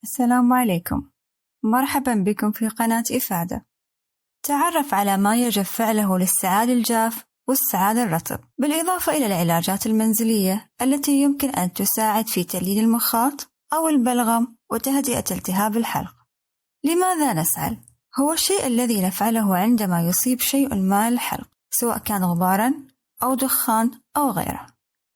السلام عليكم، مرحبا بكم في قناة إفادة. تعرف على ما يجب فعله للسعال الجاف والسعال الرطب، بالإضافة إلى العلاجات المنزلية التي يمكن أن تساعد في تليين المخاط أو البلغم وتهدئة التهاب الحلق. لماذا نسعل؟ هو الشيء الذي نفعله عندما يصيب شيء ما الحلق، سواء كان غباراً أو دخان أو غيره.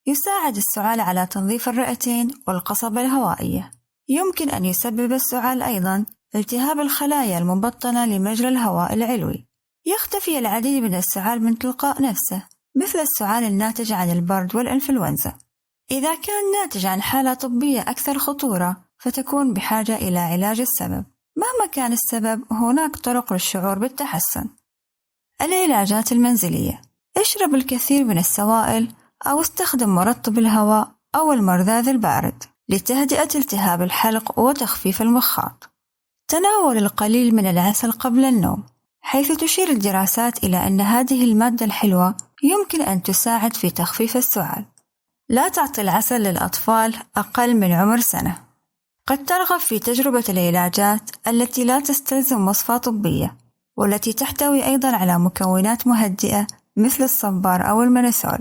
يساعد السعال على تنظيف الرئتين والقصبة الهوائية. يمكن أن يسبب السعال أيضاً التهاب الخلايا المبطنة لمجرى الهواء العلوي. يختفي العديد من السعال من تلقاء نفسه، مثل السعال الناتج عن البرد والإنفلونزا. إذا كان ناتج عن حالة طبية أكثر خطورة، فتكون بحاجة إلى علاج السبب. مهما كان السبب، هناك طرق للشعور بالتحسن. العلاجات المنزلية: اشرب الكثير من السوائل أو استخدم مرطب الهواء أو المرذاذ البارد لتهدئة التهاب الحلق وتخفيف المخاط. تناول القليل من العسل قبل النوم، حيث تشير الدراسات إلى أن هذه المادة الحلوة يمكن أن تساعد في تخفيف السعال. لا تعطي العسل للأطفال أقل من عمر سنة. قد ترغب في تجربة العلاجات التي لا تستلزم وصفة طبية، والتي تحتوي أيضاً على مكونات مهدئة مثل الصبار أو المنسول.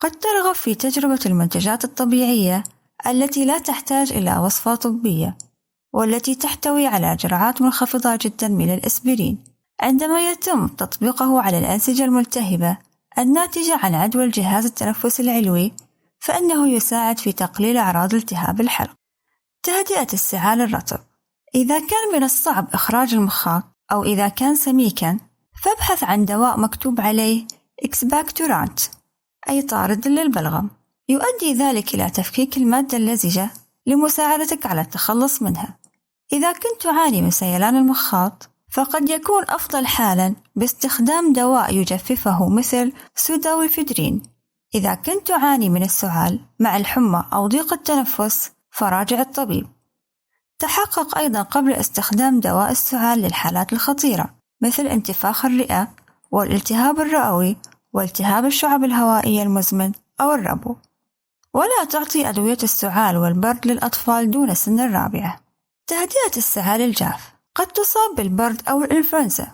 قد ترغب في تجربة المنتجات الطبيعية التي لا تحتاج إلى وصفة طبية، والتي تحتوي على جرعات منخفضة جداً من الإسبرين عندما يتم تطبيقه على الأنسجة الملتهبة الناتجة عن عدوى الجهاز التنفسي العلوي، فإنه يساعد في تقليل أعراض التهاب الحلق. تهدئة السعال الرطب: إذا كان من الصعب إخراج المخاط أو إذا كان سميكاً، فابحث عن دواء مكتوب عليه إكسباكتورانت، أي طارد للبلغم. يؤدي ذلك إلى تفكيك المادة اللزجة لمساعدتك على التخلص منها. إذا كنت تعاني من سيلان المخاط، فقد يكون أفضل حالاً باستخدام دواء يجففه مثل سودافيدرين. إذا كنت تعاني من السعال مع الحمى أو ضيق التنفس، فراجع الطبيب. تحقق أيضاً قبل استخدام دواء السعال للحالات الخطيرة مثل انتفاخ الرئة والالتهاب الرئوي والتهاب الشعب الهوائية المزمن أو الربو. ولا تعطي أدوية السعال والبرد للأطفال دون سن الرابعة. تهدئة السعال الجاف: قد تصاب بالبرد أو الإنفلونزا،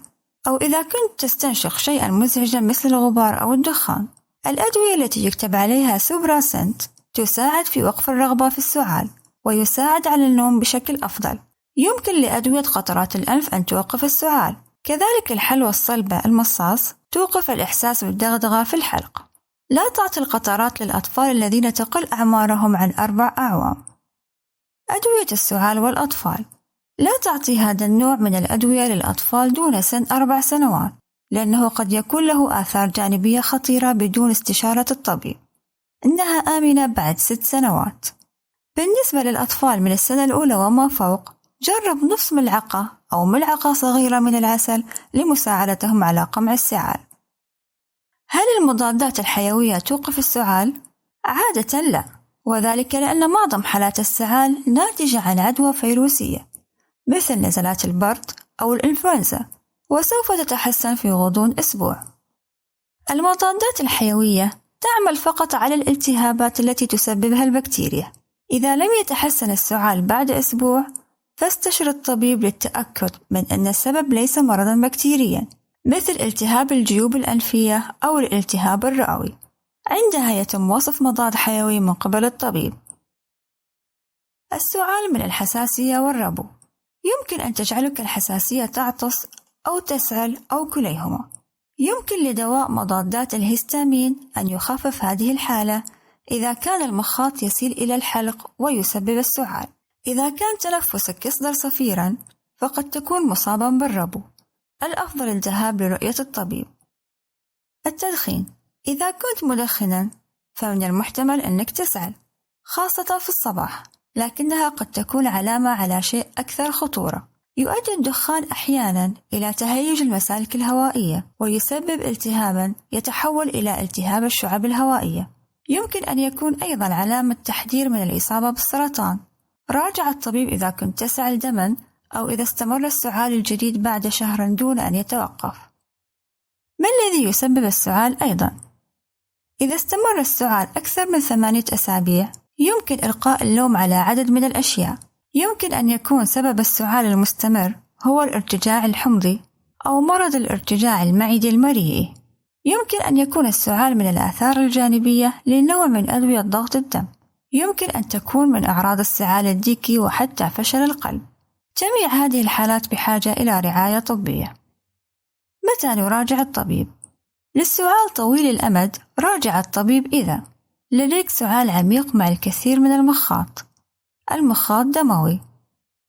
أو إذا كنت تستنشق شيئاً مزعجاً مثل الغبار أو الدخان. الأدوية التي يكتب عليها سوبراسنت تساعد في وقف الرغبة في السعال ويساعد على النوم بشكل أفضل. يمكن لأدوية قطرات الأنف أن توقف السعال. كذلك الحلوى الصلبة المصاص توقف الإحساس بالدغدغة في الحلق. لا تعطي القطرات للأطفال الذين تقل أعمارهم عن 4 أعوام. أدوية السعال والأطفال: لا تعطي هذا النوع من الأدوية للأطفال دون سن 4 سنوات، لأنه قد يكون له آثار جانبية خطيرة بدون استشارة الطبيب. إنها آمنة بعد 6 سنوات. بالنسبة للأطفال من السنة الأولى وما فوق، جرب نصف ملعقة أو ملعقة صغيرة من العسل لمساعدتهم على قمع السعال. هل المضادات الحيوية توقف السعال؟ عادة لا، وذلك لأن معظم حالات السعال ناتجة عن عدوى فيروسية مثل نزلات البرد أو الإنفلونزا، وسوف تتحسن في غضون أسبوع. المضادات الحيوية تعمل فقط على الالتهابات التي تسببها البكتيريا. إذا لم يتحسن السعال بعد أسبوع، فاستشر الطبيب للتأكد من أن السبب ليس مرضاً بكتيرياً مثل التهاب الجيوب الأنفية أو الالتهاب الرئوي. عندها يتم وصف مضاد حيوي من قبل الطبيب. السعال من الحساسية والربو: يمكن أن تجعلك الحساسية تعطس أو تسعل أو كليهما. يمكن لدواء مضادات الهستامين أن يخفف هذه الحالة إذا كان المخاط يسيل إلى الحلق ويسبب السعال. إذا كان تنفسك يصدر صفيراً، فقد تكون مصاباً بالربو. الأفضل الذهاب لرؤية الطبيب. التدخين: إذا كنت مدخناً، فمن المحتمل أنك تسعل، خاصة في الصباح، لكنها قد تكون علامة على شيء أكثر خطورة. يؤدي الدخان أحياناً إلى تهيج المسالك الهوائية ويسبب التهاباً يتحول إلى التهاب الشعب الهوائية. يمكن أن يكون أيضاً علامة تحذير من الإصابة بالسرطان. راجع الطبيب إذا كنت تسعل دماً أو إذا استمر السعال الجديد بعد شهر دون أن يتوقف. ما الذي يسبب السعال أيضاً؟ إذا استمر السعال أكثر من 8 أسابيع، يمكن إلقاء اللوم على عدد من الأشياء. يمكن أن يكون سبب السعال المستمر هو الارتجاع الحمضي أو مرض الارتجاع المعدي المريئي. يمكن أن يكون السعال من الآثار الجانبية لنوع من أدوية ضغط الدم. يمكن أن تكون من أعراض السعال الديكي وحتى فشل القلب. جميع هذه الحالات بحاجة إلى رعاية طبية. متى نراجع الطبيب؟ للسعال طويل الأمد راجع الطبيب إذا لديك سعال عميق مع الكثير من المخاط. المخاط دموي.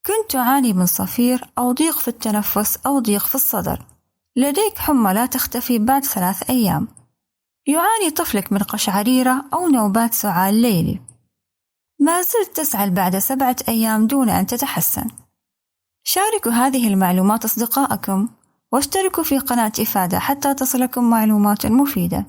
كنت تعاني من صفير أو ضيق في التنفس أو ضيق في الصدر. لديك حمى لا تختفي بعد 3 أيام. يعاني طفلك من قشعريرة أو نوبات سعال ليلي. ما زلت تسعل بعد 7 أيام دون أن تتحسن. شاركوا هذه المعلومات أصدقائكم واشتركوا في قناة إفادة حتى تصلكم معلومات مفيدة.